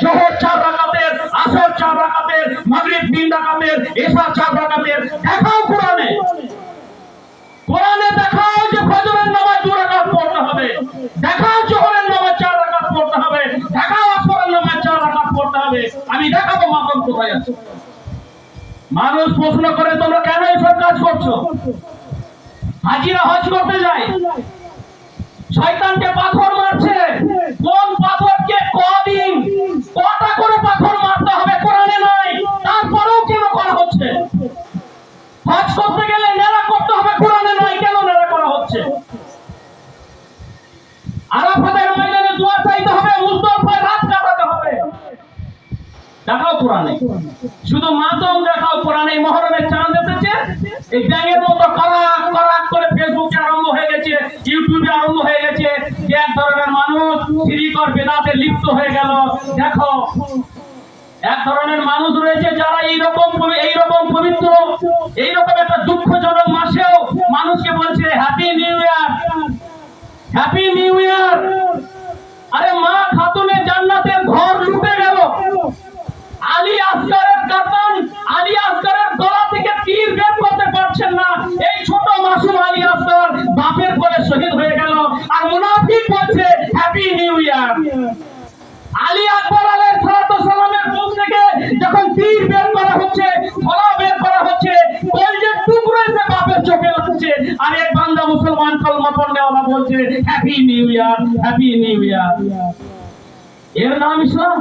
জোহর 4 রাকাতের, আসর 4 রাকাতের, মাগরিব 3 রাকাতের, ইশা 4 রাকাতের দেখাও কোরআনে। কোরআনে দেখাও যে ফজরের নামাজ 2 রাকাত পড়তে হবে, দেখাও জোহরের নামাজ 4 রাকাত পড়তে হবে, দেখাও আসরের নামাজ 4 রাকাত পড়তে হবে। আমি দেখাবো মাকাম কোথায় আছে। মানুষ প্রশ্ন করে তোমরা কেন এসব কাজ করছো? হাজিরা হজ করতে যায়, শয়তানকে পাথর মারছে। কোন পাথরকে কদিন কটা করে পাথর মারতে হবে কোরআনে নাই, তারপরেও কেন করা হচ্ছে? হজ করতে গেলে নেড়া করতে হবে, কোরআনে নাই, কেন নেড়া করা হচ্ছে? আরাফাতের ময়দানে দোয়া চাইতে হবে, মুজদালিফায় রাত কাটাতে হবে, দেখাও কোরআনে। শুধু মাতম দেখাও কোরআনে। মুহররমের চাঁদ এসেছে, এই ব্যাঙের মতো করাক করাক করে ফেসবুকে আরম্ভ হয়ে গেছে, ইউটিউবে আরম্ভ হয়ে গেছে, যে এক ধরনের মানুষ শিরক আর বিদআতে লিপ্ত হয়ে গেল। দেখো, এক ধরনের মানুষ রয়েছে যারা এইরকম পবিত্র, এইরকম একটা দুঃখজনক মাসেও মানুষকে বলছে happy new year, happy new year. আরে মা খাতুনে জান্নাতের ঘর লুটে গেল, আলী আসগরের কাতান, আলী আসগরের গলা থেকে তীর বের করতে পারছেন না, এই ছোট মাসুম আলী আসগর বাপের কোলে শহীদ হয়ে গেল, আর মুনাফিক বলছে happy new year. Ali Akbar আলাইহিস সালামের মুখ থেকে যখন তীর বের করা হচ্ছে, ফলা বের করা হচ্ছে, কলজের টুকরো এসে বাপের চোখে লাগছে, আর এক বান্দা মুসলমান কলমা পড়নেওয়ালা বলছে happy new year, happy new year. এর নাম ইসলাম?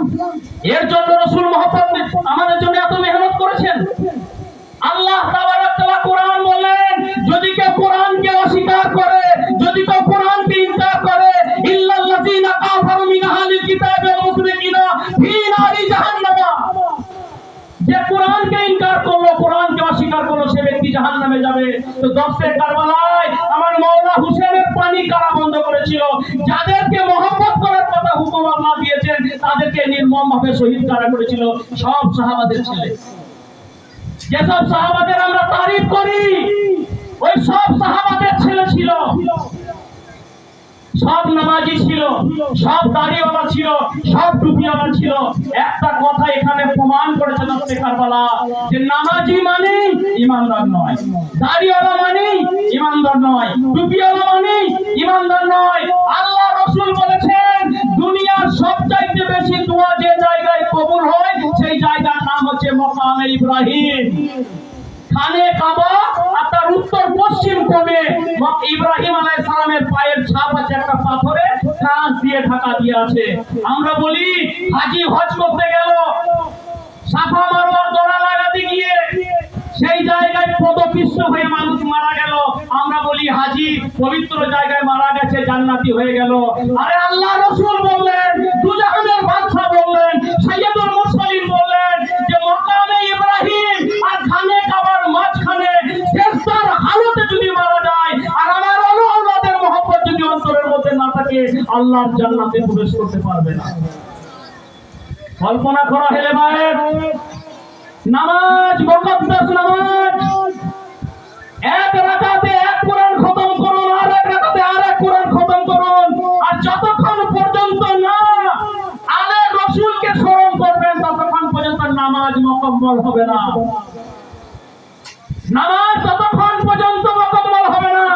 এর জন্য রাসূল মুহাম্মদ আমাদের জন্য এত মেহনত করেছেন। আল্লাহ তাবারক ওয়া তাআলা কোরআন বলেন, যদি কেউ কোরআনকে অস্বীকার করে, যদি কেউ কোরআনকে ইনকার করে, ইল্লাল্লাযীনা কাফারু মিন আহলিল কিতাবি ওয়াল মুশরিকিনা ফী নারি জাহান্নাম, যে কোরআনকে ইনকার করলো, কোরআনকে অস্বীকার করলো, সে ব্যক্তি জাহান্নামে যাবে। তো দশে কারবালায় আমার মাওলা হুসেনের পানি কারা বন্ধ করেছিল? যাদেরকে মহব্বত করার কথা হুকুম আল্লাহ দিয়েছেন, তাদেরকে নির্মমভাবে শহীদ করা করেছিল সব সাহাবাদের ছেলে। যেসব সাহাবাদের আমরা তারিফ করি, ওই সব সাহাবাদের ছেলে ছিল, সব নামাজি ছিল, সব দাড়িওয়ালা ছিল, সব টুপিওয়ালা ছিল। একটা কথা এখানে প্রমাণ করেছে দশে কারবালা, যে নামাজি মানে ইমানদার নয়, দাড়িওয়ালা মানে ইমানদার নয়, টুপিওয়ালা মানে ইমানদার নয়। আল্লাহ রাসূল বলেছেন, দুনিয়ার সবচাইতে বেশি দোয়া যে জায়গায় কবুল হয়, সেই জায়গার নাম হচ্ছে মাকামে ইব্রাহিম। খানে কাবা আর তার উত্তর পশ্চিম কোণে ইব্রাহিম আলাইহিস সালামের পায়ের ছাপ আছে, একটা পাথরে কাঁচ দিয়ে ঢাকা দিয়ে আছে। আমরা বলি হাজি হজ করতে গেল, সাফা মারওয়ার দড়া লাগাতে গিয়ে সেই জায়গায় পদপিষ্ট হয়ে মানুষ মারা গেল, আমরা বলি হাজি পবিত্র জায়গায় মারা গেছে, জান্নাতি হয়ে গেল। আরে আল্লাহ রাসূল বললেন, দুজাহানের বাদশা বললেন, সাইয়্যিদুল মুরসালিন বললেন, যে মাকামে ইব্রাহিম আর খানে কাবার মাঝখানে সেজদার হালতে যদি মারা যায়, আর আমার আওলাদের মহব্বত যদি অন্তরের মধ্যে না থাকে, আল্লাহর জান্নাতে প্রবেশ করতে পারবে না। কল্পনা করা হেলে ভাইয়ের নামাজ, মুকদ্দাস নামাজ, এক রাকাতে এক কোরআন খতম করুন, আর এক রাকাতে আর এক কোরআন খতম করুন, আর যতক্ষণ পর্যন্ত না আলে রাসূলকে স্মরণ করবেন, ততক্ষণ পর্যন্ত নামাজ মুকম্মল হবে না। নামাজ ততক্ষণ পর্যন্ত মুকম্মল হবে না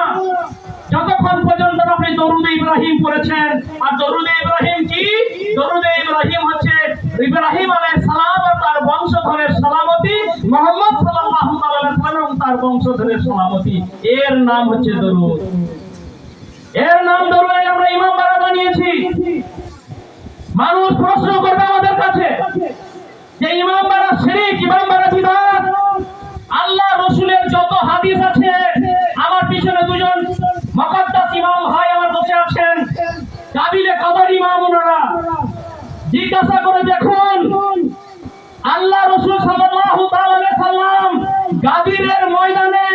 যতক্ষণ পর্যন্ত আপনি দরুদ ইব্রাহিম পড়েছেন। আর দরুদ ইব্রাহিম কি? দরুদ ইব্রাহিম হচ্ছে ইব্রাহিম আলাইহিস সালাম আর তার বংশধরের সালামতি, মুহাম্মদ সাল্লাল্লাহু আলাইহি ওয়াসাল্লাম তার বংশধরের সালামতি, এর নাম হচ্ছে দরুদ। এর নাম দরুদ আমরা ইমামবাড়া বানিয়েছি। মানুষ প্রশ্ন করবে আমাদের কাছে যে ইমামবাড়া শিরক, ইমামবাড়া বিদআত। আল্লাহ রাসূলের যত হাদিস আছে, আমার পিছনে দুজন মুকদ্দাস ইমাম ভাই আমার বসে আছেন, কাবিলে কদর ইমাম, ওনারা জিজ্ঞাসা করে দেখুন, আল্লাহ রাসূল সাল্লাল্লাহু আলাইহি সাল্লাম গাদিরের ময়দানে